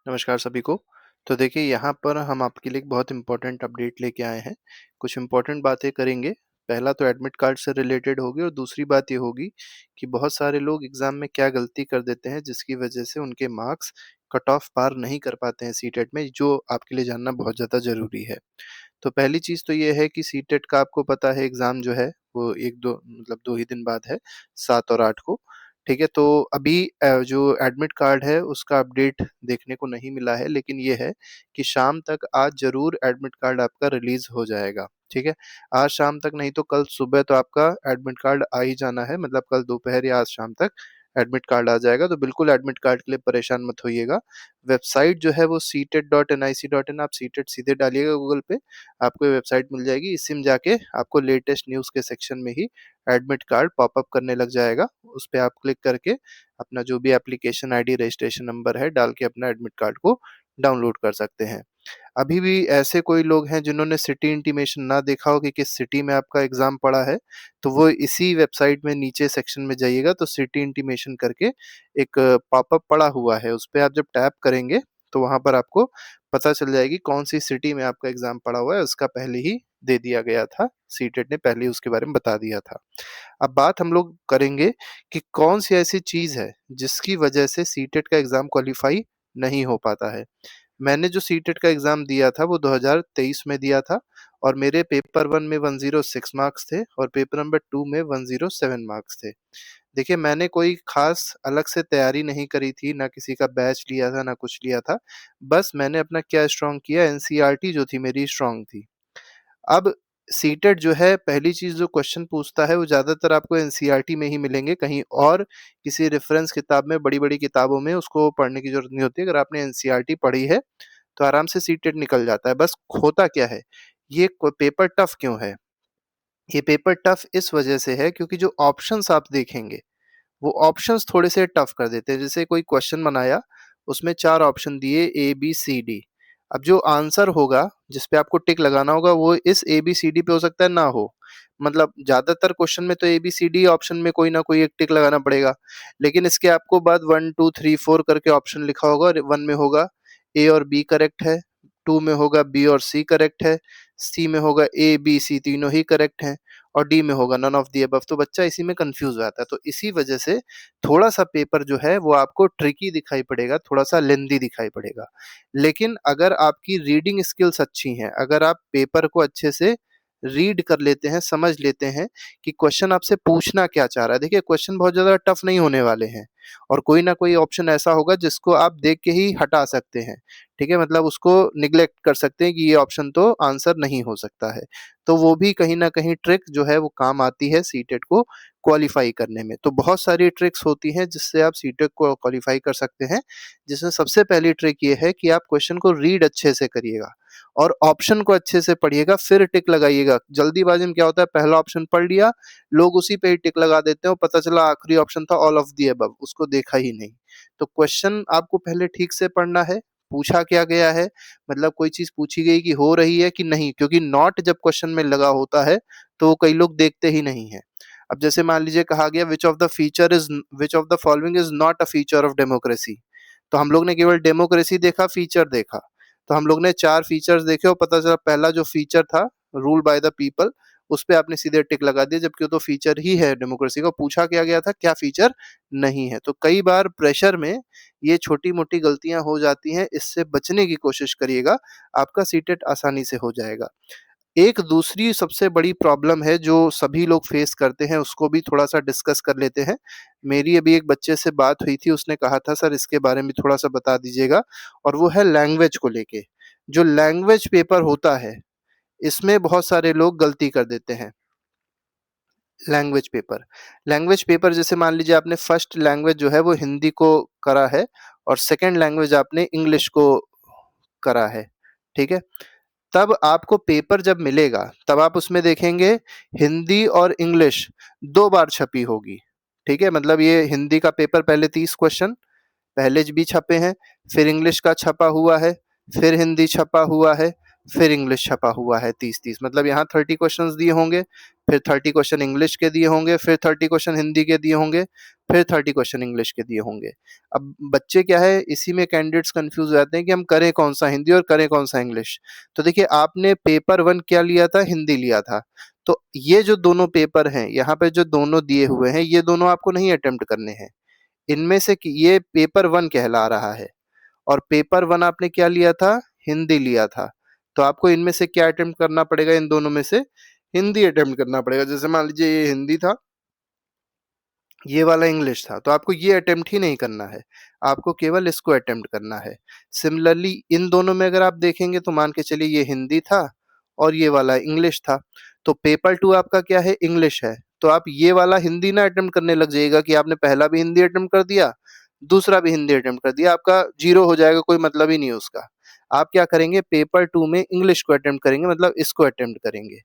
नमस्कार सभी को। तो देखिए यहाँ पर हम आपके लिए एक बहुत इम्पोर्टेंट अपडेट लेके आए हैं। कुछ इम्पोर्टेंट बातें करेंगे। पहला तो एडमिट कार्ड से रिलेटेड होगी और दूसरी बात ये होगी कि बहुत सारे लोग एग्ज़ाम में क्या गलती कर देते हैं जिसकी वजह से उनके मार्क्स कट ऑफ पार नहीं कर पाते हैं सीटेट में, जो आपके लिए जानना बहुत ज़्यादा ज़रूरी है। तो पहली चीज़ तो ये है कि सीटेट का आपको पता है एग्ज़ाम जो है वो 1-2 मतलब 2 ही दिन बाद है, 7 और 8 को। ठीक है? तो अभी जो एडमिट कार्ड है उसका अपडेट देखने को नहीं मिला है, लेकिन ये है कि शाम तक आज ज़रूर एडमिट कार्ड आपका रिलीज़ हो जाएगा। ठीक है? आज शाम तक नहीं तो कल सुबह तो आपका एडमिट कार्ड आ ही जाना है, मतलब कल दोपहर या आज शाम तक एडमिट कार्ड आ जाएगा, तो बिल्कुल एडमिट कार्ड के लिए परेशान मत होइएगा। वेबसाइट जो है वो CTET.nic.in, आप सीटेट सीधे डालिएगा गूगल पे, आपको ये वेबसाइट मिल जाएगी। इसी में जाके आपको लेटेस्ट न्यूज़ के सेक्शन में ही एडमिट कार्ड पॉपअप करने लग जाएगा। उस पे आप क्लिक करके अपना जो भी एप्लीकेशन आईडी, रजिस्ट्रेशन नंबर है डाल के अपना एडमिट कार्ड को डाउनलोड कर सकते हैं। अभी भी ऐसे कोई लोग हैं जिन्होंने सिटी इंटीमेशन ना देखा हो कि किस सिटी में आपका एग्ज़ाम पड़ा है, तो वो इसी वेबसाइट में नीचे सेक्शन में जाइएगा तो सिटी इंटीमेशन करके एक पॉपअप पड़ा हुआ है, उस पे आप जब टैप करेंगे तो वहाँ पर आपको पता चल जाएगी कौन-सी सिटी में आपका एग्ज़ाम पड़ा हुआ है, उसका पहले ही दे दिया गया था, सीटेट ने पहले ही उसके बारे में बता दिया था। अब बात हम लोग करेंगे कि कौन-सी ऐसी चीज़ है जिसकी वजह से सीटेट का एग्ज़ाम क्वालीफाई नहीं हो पाता है। मैंने जो सीटेट का एग्ज़ाम दिया था वो 2023 में दिया था और मेरे पेपर 1 में 106 मार्क्स थे और पेपर नंबर 2 में 107 मार्क्स थे। देखिए मैंने कोई ख़ास अलग से तैयारी नहीं करी थी, ना किसी का बैच लिया था, ना कुछ लिया था। बस मैंने अपना क्या स्ट्रॉन्ग किया, एनसीईआरटी जो थी मेरी स्ट्रॉन्ग थी। अब सीटेट जो है पहली चीज़ जो क्वेश्चन पूछता है वो ज़्यादातर आपको एनसीईआरटी में ही मिलेंगे, कहीं और किसी रेफ़रेंस किताब में, बड़ी-बड़ी किताबों में उसको पढ़ने की ज़रूरत नहीं होती है। अगर आपने एनसीईआरटी पढ़ी है तो आराम से सीटेट निकल जाता है। बस होता क्या है, ये पेपर टफ क्यों है? ये पेपर टफ इस वजह से है क्योंकि जो ऑप्शंस आप देखेंगे, वो ऑप्शंस थोड़े से टफ कर देते हैं। जैसे कोई क्वेश्चन बनाया, उसमें 4 ऑप्शन दिए ए, बी, सी, डी। अब जो आंसर होगा, जिस पे आपको टिक लगाना होगा, वो इस ए, बी, सी, डी पे हो सकता है ना हो। मतलब ज़्यादातर क्वेश्चन में तो ए, बी, सी, डी ऑप्शन में कोई ना कोई एक टिक लगाना पड़ेगा। लेकिन इसके आपको बाद 1, 2, 3, 4 करके ऑप्शन लिखा होगा और 1 में होगा ए और बी करेक्ट है, 2 में होगा बी और सी करेक्ट है, सी में होगा ए, बी, सी तीनों ही करेक्ट हैं और डी में होगा नन ऑफ द अबव। तो बच्चा इसी में कन्फ्यूज़ हो जाता है। तो इसी वजह से थोड़ा-सा पेपर जो है वो आपको ट्रिकी दिखाई पड़ेगा, थोड़ा-सा लेंदी दिखाई पड़ेगा। लेकिन अगर आपकी रीडिंग स्किल्स अच्छी हैं, अगर आप पेपर को अच्छे से रीड कर लेते हैं, समझ लेते हैं कि क्वेश्चन आपसे पूछना क्या चाह रहा है। देखिए क्वेश्चन बहुत ज़्यादा टफ नहीं होने वाले हैं और कोई ना कोई ऑप्शन ऐसा होगा जिसको आप देख के ही हटा सकते हैं। ठीक है? मतलब उसको नेग्लेक्ट कर सकते हैं कि ये ऑप्शन तो आंसर नहीं हो सकता है। तो वो भी कहीं न कहीं ट्रिक जो है वो काम आती है सीटेट को क्वालीफाई करने में। तो बहुत सारी ट्रिक्स होती हैं जिससे आप सीटेट को क्वालीफाई कर सकते हैं। जिसमें सबसे पहली ट्रिक ये है कि आप क्वेश्चन को रीड अच्छे से करिएगा और ऑप्शन को अच्छे से पढ़िएगा, फिर टिक लगाइएगा। जल्दीबाज़ी में क्या होता है, पहला ऑप्शन पढ़ लिया, लोग उसी पे ही टिक लगा देते हैं और पता चला आखिरी ऑप्शन था ऑल ऑफ द अबव, उसको देखा ही नहीं। तो क्वेश्चन आपको पहले ठीक से पढ़ना है, पूछा क्या गया है, मतलब कोई चीज़ पूछी गई कि हो रही है कि नहीं, क्योंकि नॉट जब क्वेश्चन में लगा होता है, तो वो कई लोग देखते ही नहीं हैं। अब जैसे मान लीजिए कहा गया which of the following is not a feature of democracy. तो हम लोग ने केवल डेमोक्रेसी देखा, फीचर देखा। तो हम लोग ने 4 फीचर्स देखे और पता चला पहला जो फीचर था रूल बाय द पीपल, उस पे आपने सीधे टिक लगा दिया, जबकि वो तो फीचर ही है डेमोक्रेसी का। पूछा क्या गया था, क्या फीचर नहीं है। तो कई बार प्रेशर में ये छोटी-मोटी गलतियाँ हो जाती हैं, इससे बचने की कोशिश करिएगा, आपका सीटेट आसानी से हो जाएगा। एक दूसरी सबसे बड़ी प्रॉब्लम है जो सभी लोग फेस करते हैं, उसको भी थोड़ा-सा डिस्कस कर लेते हैं। मेरी अभी एक बच्चे से बात हुई थी, उसने कहा था सर इसके बारे में थोड़ा-सा बता दीजिएगा, और वो है लैंग्वेज को लेके। जो लैंग्वेज पेपर होता है, इसमें बहुत सारे लोग गलती कर देते हैं। लैंग्वेज पेपर जैसे मान लीजिए आपने फर्स्ट लैंग्वेज जो है वो हिंदी को करा है और सेकंड लैंग्वेज आपने इंग्लिश को करा है, ठीक है? तब आपको पेपर जब मिलेगा, तब आप उसमें देखेंगे हिंदी और इंग्लिश 2 बार छपी होगी, ठीक है? मतलब ये हिंदी का पेपर पहले 30 क्वेश्चन पहले भी छपे हैं, फिर इंग्लिश का छपा हुआ है, फिर हिंदी छपा हुआ है, फिर इंग्लिश छपा हुआ है 30-30, मतलब यहाँ 30 क्वेश्चंस दिए होंगे, फिर 30 क्वेश्चन इंग्लिश के दिए होंगे, फिर 30 क्वेश्चन हिंदी के दिए होंगे, फिर 30 क्वेश्चन इंग्लिश के दिए होंगे। अब बच्चे क्या है, इसी में कैंडिडेट्स कंफ्यूज हो जाते हैं कि हम करें कौन सा हिंदी और करें कौन सा इंग्लिश। तो देखिए, आपने पेपर 1 क्या लिया था, हिंदी लिया था। तो ये जो दोनों पेपर हैं, यहाँ पे जो दोनों दिए हुए हैं, ये दोनों आपको नहीं अटेम्प्ट करने हैं। इनमें से ये पेपर 1 कहला रहा है, और पेपर 1 आपने क्या लिया था, हिंदी लिया था। तो आपको इनमें से क्या अटेम्प्ट करना पड़ेगा, इन दोनों में से हिंदी अटेम्प्ट करना पड़ेगा। जैसे मान लीजिए ये हिंदी था, ये वाला इंग्लिश था, तो आपको ये अटेम्प्ट ही नहीं करना है, आपको केवल इसको अटेम्प्ट करना है। सिमिलरली इन दोनों में अगर आप देखेंगे तो मान के चलिए ये हिंदी था और ये वाला इंग्लिश था, तो पेपर 2 आपका क्या है, इंग्लिश है। तो आप ये वाला हिंदी ना अटेम्प्ट करने लग जाइएगा कि आपने पहला भी हिंदी अटेम्प्ट कर दिया, दूसरा भी हिंदी अटेम्प्ट कर दिया, आपका जीरो हो जाएगा, कोई मतलब ही नहीं है उसका। आप क्या करेंगे, पेपर 2 में इंग्लिश को अटेम्प्ट करेंगे, मतलब इसको अटेम्प्ट करेंगे।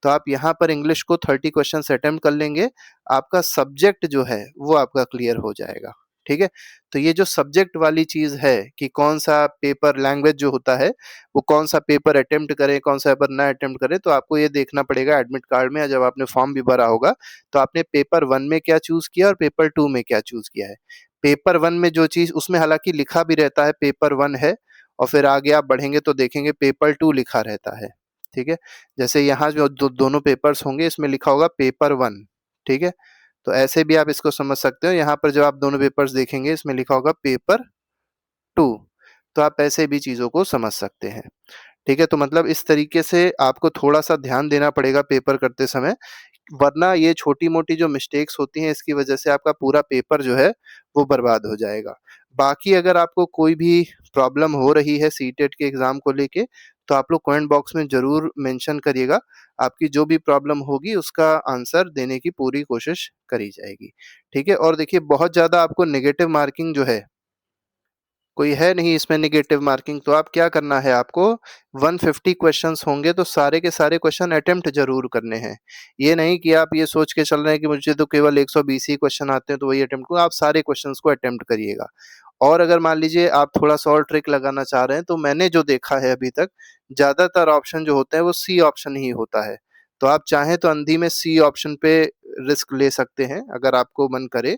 तो आप यहाँ पर इंग्लिश को 30 क्वेश्चंस अटेम्प्ट कर लेंगे, आपका सब्जेक्ट जो है वो आपका क्लियर हो जाएगा। ठीक है? तो ये जो सब्जेक्ट वाली चीज़ है कि कौन-सा पेपर लैंग्वेज जो होता है, वो कौन-सा पेपर अटेम्प्ट करें, कौन-सा पेपर ना अटेम्प्ट करें, तो आपको ये देखना पड़ेगा एडमिट कार्ड में, जब आपने फॉर्म भी भरा होगा, तो आपने पेपर 1 में क्या चूज़ किया और पेपर 2 में क्या चूज़ किया है। पेपर 1 में जो चीज़ उसमें हालाँकि लिखा भी रहता है पेपर 1 है, और फिर आगे आप बढ़ेंगे तो देखेंगे पेपर 2 लिखा रहता है। ठीक है? जैसे यहाँ जो दोनों पेपर्स होंगे, इसमें लिखा होगा पेपर 1, ठीक है? तो ऐसे भी आप इसको समझ सकते हो। यहाँ पर जब आप दोनों पेपर्स देखेंगे, इसमें लिखा होगा पेपर 2, तो आप ऐसे भी चीज़ों को समझ सकते हैं। ठीक है? तो मतलब इस तरीके से आपको थोड़ा-सा ध्यान देना पड़ेगा पेपर करते समय, वरना ये छोटी-मोटी जो मिस्टेक्स होती हैं, इसकी वजह से आपका पूरा पेपर जो है वो बर्बाद हो जाएगा। बाकी अगर आपको कोई भी प्रॉब्लम हो रही है सीटेट के एग्ज़ाम को लेके, तो आप लोग कमेंट बॉक्स में ज़रूर मेंशन करिएगा। आपकी जो भी प्रॉब्लम होगी उसका आंसर देने की पूरी कोशिश करी जाएगी। ठीक है? और देखिए, बहुत ज़्यादा आपको नेगेटिव मार्किंग जो है, कोई है नहीं इसमें नेगेटिव मार्किंग, तो आप क्या करना है, आपको 150 क्वेश्चंस होंगे, तो सारे के सारे क्वेश्चन अटेम्प्ट जरूर करने हैं। ये नहीं कि आप ये सोच के चल रहे हैं कि मुझे तो केवल 120 ही क्वेश्चन आते हैं तो वही अटेम्प्ट करूँ, आप सारे क्वेश्चंस को अटेम्प्ट करिएगा। और अगर मान लीजिए आप थोड़ा-सा और ट्रिक लगाना चाह रहे हैं, तो मैंने जो देखा है अभी तक, ज़्यादातर ऑप्शन जो होते हैं वो सी ऑप्शन ही होता है। तो आप चाहें तो अंधी में सी ऑप्शन पे रिस्क ले सकते हैं, अगर आपको मन करे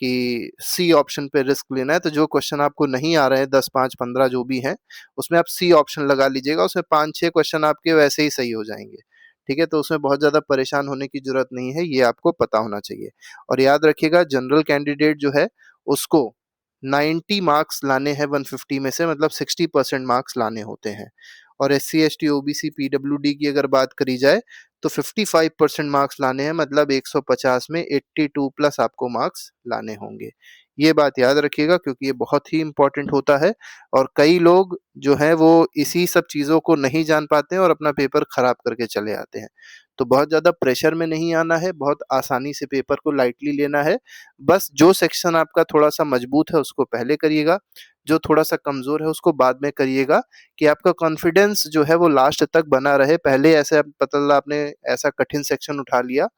कि सी ऑप्शन पे रिस्क लेना है, तो जो क्वेश्चन आपको नहीं आ रहे हैं 10, 5, 15 जो भी हैं, उसमें आप सी ऑप्शन लगा लीजिएगा, उसमें 5-6 क्वेश्चन आपके वैसे ही सही हो जाएँगे। ठीक है? तो उसमें बहुत ज़्यादा परेशान होने की ज़रूरत नहीं है, ये आपको पता होना चाहिए। और याद रखिएगा, जनरल कैंडिडेट जो है, उसको 90 मार्क्स लाने हैं 150 में से, मतलब 60% मार्क्स लाने होते हैं। और एससी, एसटी, ओबीसी, पीडब्ल्यूडी की अगर बात करी जाए, तो 55% मार्क्स लाने हैं, मतलब 150 में 82 प्लस आपको मार्क्स लाने होंगे। ये बात याद रखिएगा, क्योंकि ये बहुत ही इम्पोर्टेंट होता है, और कई लोग जो हैं वो इसी सब चीज़ों को नहीं जान पाते हैं और अपना पेपर खराब करके चले आते हैं। तो बहुत ज़्यादा प्रेशर में नहीं आना है, बहुत आसानी से पेपर को लाइटली लेना है। बस जो सेक्शन आपका थोड़ा-सा मजबूत है उसको पहले करिएगा, जो थोड़ा-सा कमज़ोर है उसको बाद में करिएगा, कि आपका कॉन्फिडेंस जो है वो लास्ट तक बना रहे। पहले ऐसे पता चला आपने ऐसा कठिन सेक्शन उठा लिया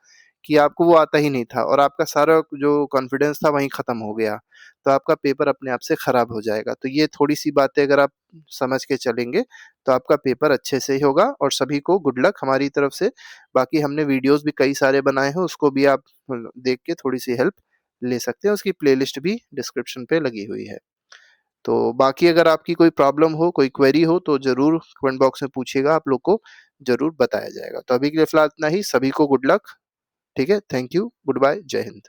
कि आपको वो आता ही नहीं था, और आपका सारा जो कॉन्फिडेंस था वहीं ख़त्म हो गया, तो आपका पेपर अपने आप से ख़राब हो जाएगा। तो ये थोड़ी-सी बातें अगर आप समझ के चलेंगे, तो आपका पेपर अच्छे से ही होगा, और सभी को गुड लक हमारी तरफ से। बाकी हमने वीडियोज़ भी कई सारे बनाए हैं, उसको भी आप देख के थोड़ी-सी हेल्प ले सकते हैं, उसकी प्लेलिस्ट भी डिस्क्रिप्शन पे लगी हुई है। तो बाकी अगर आपकी कोई प्रॉब्लम हो, कोई क्वेरी हो, तो ज़रूर कमेंट बॉक्स में पूछिएगा, आप लोग को ज़रूर बताया जाएगा। तो अभी के लिए फ़िलहाल इतना ही, सभी को गुड लक। ठीक है? थैंक यू, गुड बाय, जय हिंद।